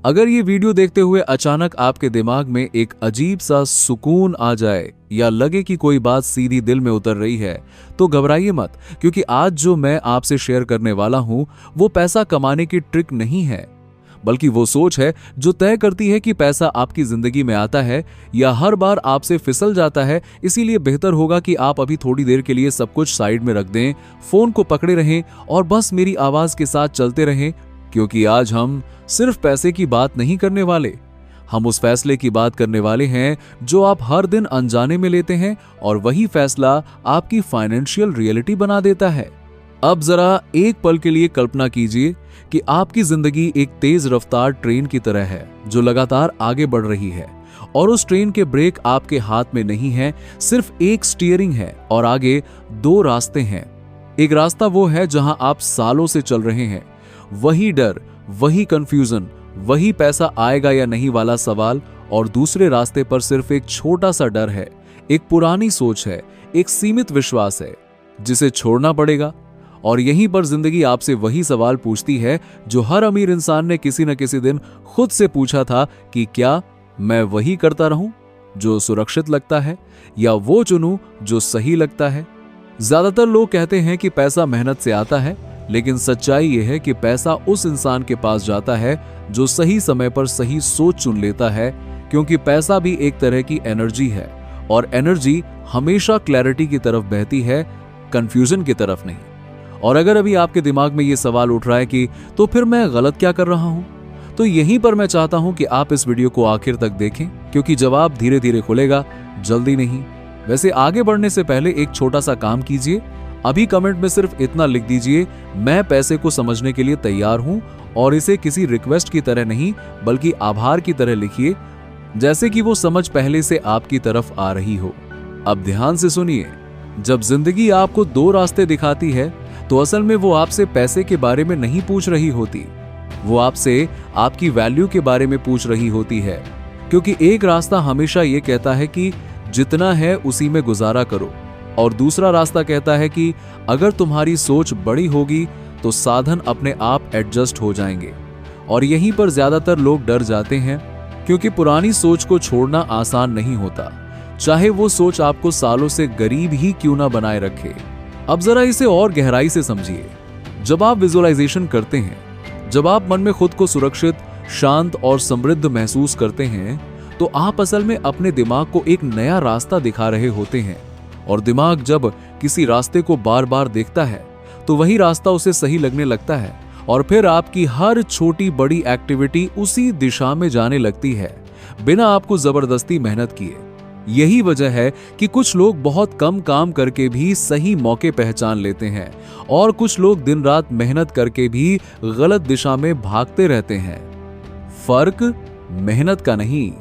अगर ये वीडियो देखते हुए अचानक आपके दिमाग में एक अजीब सा सुकून आ जाए या लगे कि कोई बात सीधी दिल में उतर रही है, तो घबराइए मत, क्योंकि आज जो मैं आपसे शेयर करने वाला हूं वो पैसा कमाने की ट्रिक नहीं है, बल्कि वो सोच है जो तय करती है कि पैसा आपकी जिंदगी में आता है या हर बार आपसे फिसल जाता है। इसीलिए बेहतर होगा कि आप अभी थोड़ी देर के लिए सब कुछ साइड में रख दें, फोन को पकड़े रहें और बस मेरी आवाज के साथ चलते रहें, क्योंकि आज हम सिर्फ पैसे की बात नहीं करने वाले, हम उस फैसले की बात करने वाले हैं जो आप हर दिन अनजाने में लेते हैं और वही फैसला आपकी फाइनेंशियल रियलिटी बना देता है। अब जरा एक पल के लिए कल्पना कीजिए कि आपकी जिंदगी एक तेज रफ्तार ट्रेन की तरह है जो लगातार आगे बढ़ रही है और उस ट्रेन के ब्रेक आपके हाथ में नहीं है, सिर्फ एक स्टीयरिंग है और आगे दो रास्ते हैं। एक रास्ता वो है जहां आप सालों से चल रहे हैं, वही डर, वही कंफ्यूजन, वही पैसा आएगा या नहीं वाला सवाल, और दूसरे रास्ते पर सिर्फ एक छोटा सा डर है, एक पुरानी सोच है, एक सीमित विश्वास है जिसे छोड़ना पड़ेगा। और यहीं पर जिंदगी आपसे वही सवाल पूछती है जो हर अमीर इंसान ने किसी न किसी दिन खुद से पूछा था कि क्या मैं वही करता रहूं जो सुरक्षित लगता है या वो चुनूं जो सही लगता है। ज्यादातर लोग कहते हैं कि पैसा मेहनत से आता है, लेकिन सच्चाई यह है कि पैसा उस इंसान के पास जाता है जो सही समय पर सही सोच चुन लेता है, क्योंकि पैसा भी एक तरह की एनर्जी है और एनर्जी हमेशा क्लैरिटी की तरफ बहती है, कंफ्यूजन की तरफ नहीं। और अगर अभी आपके दिमाग में यह सवाल उठ रहा है कि तो फिर मैं गलत क्या कर रहा हूं, तो यहीं पर मैं चाहता हूं कि आप इस वीडियो को आखिर तक देखें, क्योंकि जवाब धीरे धीरे खुलेगा, जल्दी नहीं। वैसे आगे बढ़ने से पहले एक छोटा सा काम कीजिए, अभी कमेंट में सिर्फ इतना लिख दीजिए, मैं पैसे को समझने के लिए तैयार हूं, और इसे किसी रिक्वेस्ट की तरह नहीं बल्कि आभार की तरह लिखिए, जैसे कि वो समझ पहले से आपकी तरफ आ रही हो। अब ध्यान से सुनिए, जब जिंदगी आपको दो रास्ते दिखाती है तो असल में वो आपसे पैसे के बारे में नहीं पूछ रही होती, वो आपसे आपकी वैल्यू के बारे में पूछ रही होती है। क्योंकि एक रास्ता हमेशा ये कहता है कि जितना है उसी में गुजारा करो, और दूसरा रास्ता कहता है कि अगर तुम्हारी सोच बड़ी होगी तो साधन अपने आप एडजस्ट हो जाएंगे। और यहीं पर ज्यादातर लोग डर जाते हैं, क्योंकि पुरानी सोच को छोड़ना आसान नहीं होता, चाहे वो सोच आपको सालों से गरीब ही क्यों ना बनाए रखे। अब जरा इसे और गहराई से समझिए। जब आप विजुअलाइजेशन करते हैं, जब आप मन में खुद को सुरक्षित, शांत और समृद्ध महसूस करते हैं, तो आप असल में अपने दिमाग को एक नया रास्ता दिखा रहे होते हैं। और दिमाग जब किसी रास्ते को बार बार देखता है तो वही रास्ता उसे सही लगने लगता है, और फिर आपकी हर छोटी बड़ी एक्टिविटी उसी दिशा में जाने लगती है, बिना आपको जबरदस्ती मेहनत किए। यही वजह है कि कुछ लोग बहुत कम काम करके भी सही मौके पहचान लेते हैं, और कुछ लोग दिन रात मेहनत करके भी गलत दिशा में भागते रहते हैं। फर्क मेहनत का नहीं,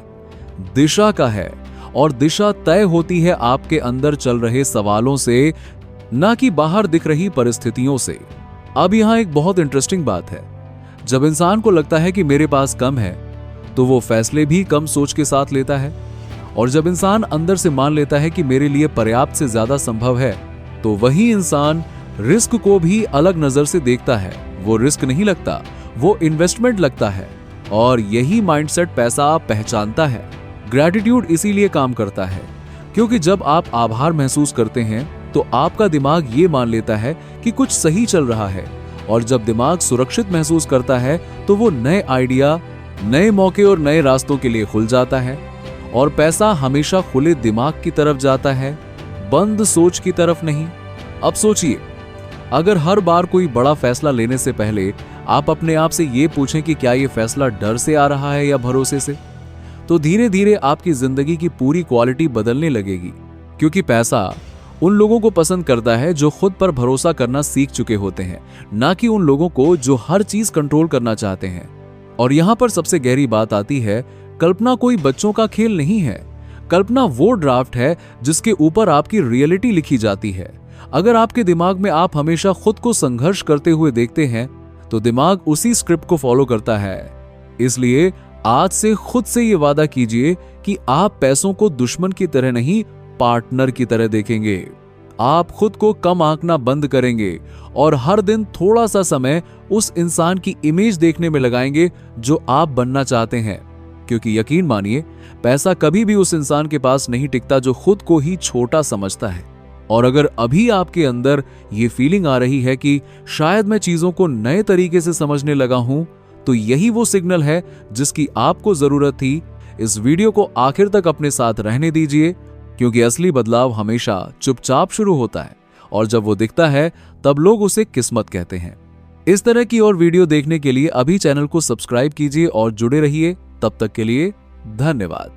दिशा का है, और दिशा तय होती है आपके अंदर चल रहे सवालों से, ना कि बाहर दिख रही परिस्थितियों से। अब यहां एक बहुत इंटरेस्टिंग बात है, जब इंसान को लगता है कि मेरे पास कम है तो वो फैसले भी कम सोच के साथ लेता है, और जब इंसान अंदर से मान लेता है कि मेरे लिए पर्याप्त से ज्यादा संभव है, तो वही इंसान रिस्क को भी अलग नजर से देखता है। वो रिस्क नहीं लगता, वो इन्वेस्टमेंट लगता है, और यही माइंडसेट पैसा पहचानता है। ग्रैटिट्यूड इसीलिए काम करता है, क्योंकि जब आप आभार महसूस करते हैं तो आपका दिमाग ये मान लेता है कि कुछ सही चल रहा है, और जब दिमाग सुरक्षित महसूस करता है तो वो नए आइडिया, नए मौके और नए रास्तों के लिए खुल जाता है। और पैसा हमेशा खुले दिमाग की तरफ जाता है, बंद सोच की तरफ नहीं। अब सोचिए, अगर हर बार कोई बड़ा फैसला लेने से पहले आप अपने आप से ये पूछें कि क्या ये फैसला डर से आ रहा है या भरोसे से, तो धीरे धीरे आपकी जिंदगी की पूरी क्वालिटी बदलने लगेगी। क्योंकि पैसा उन लोगों को पसंद करता है जो खुद पर भरोसा करना सीख चुके होते हैं, ना कि उन लोगों को जो हर चीज कंट्रोल करना चाहते हैं। और यहां पर सबसे गहरी बात आती है, कल्पना कोई बच्चों का खेल नहीं है। कल्पना वो ड्राफ्ट है जिसके ऊपर आपकी रियलिटी लिखी जाती है। अगर आपके दिमाग में आप हमेशा खुद को संघर्ष करते हुए देखते हैं, तो दिमाग उसी स्क्रिप्ट को फॉलो करता है। इसलिए आज से खुद से ये वादा कीजिए कि आप पैसों को दुश्मन की तरह नहीं, पार्टनर की तरह देखेंगे। आप खुद को कम आंकना बंद करेंगे और हर दिन थोड़ा सा समय उस इंसान की इमेज देखने में लगाएंगे जो आप बनना चाहते हैं। क्योंकि यकीन मानिए, पैसा कभी भी उस इंसान के पास नहीं टिकता जो खुद को ही छोटा समझता है। और अगर अभी आपके अंदर ये फीलिंग आ रही है कि शायद मैं चीजों को नए तरीके से समझने लगा हूं, तो यही वो सिग्नल है जिसकी आपको जरूरत थी। इस वीडियो को आखिर तक अपने साथ रहने दीजिए, क्योंकि असली बदलाव हमेशा चुपचाप शुरू होता है और जब वो दिखता है तब लोग उसे किस्मत कहते हैं। इस तरह की और वीडियो देखने के लिए अभी चैनल को सब्सक्राइब कीजिए और जुड़े रहिए। तब तक के लिए धन्यवाद।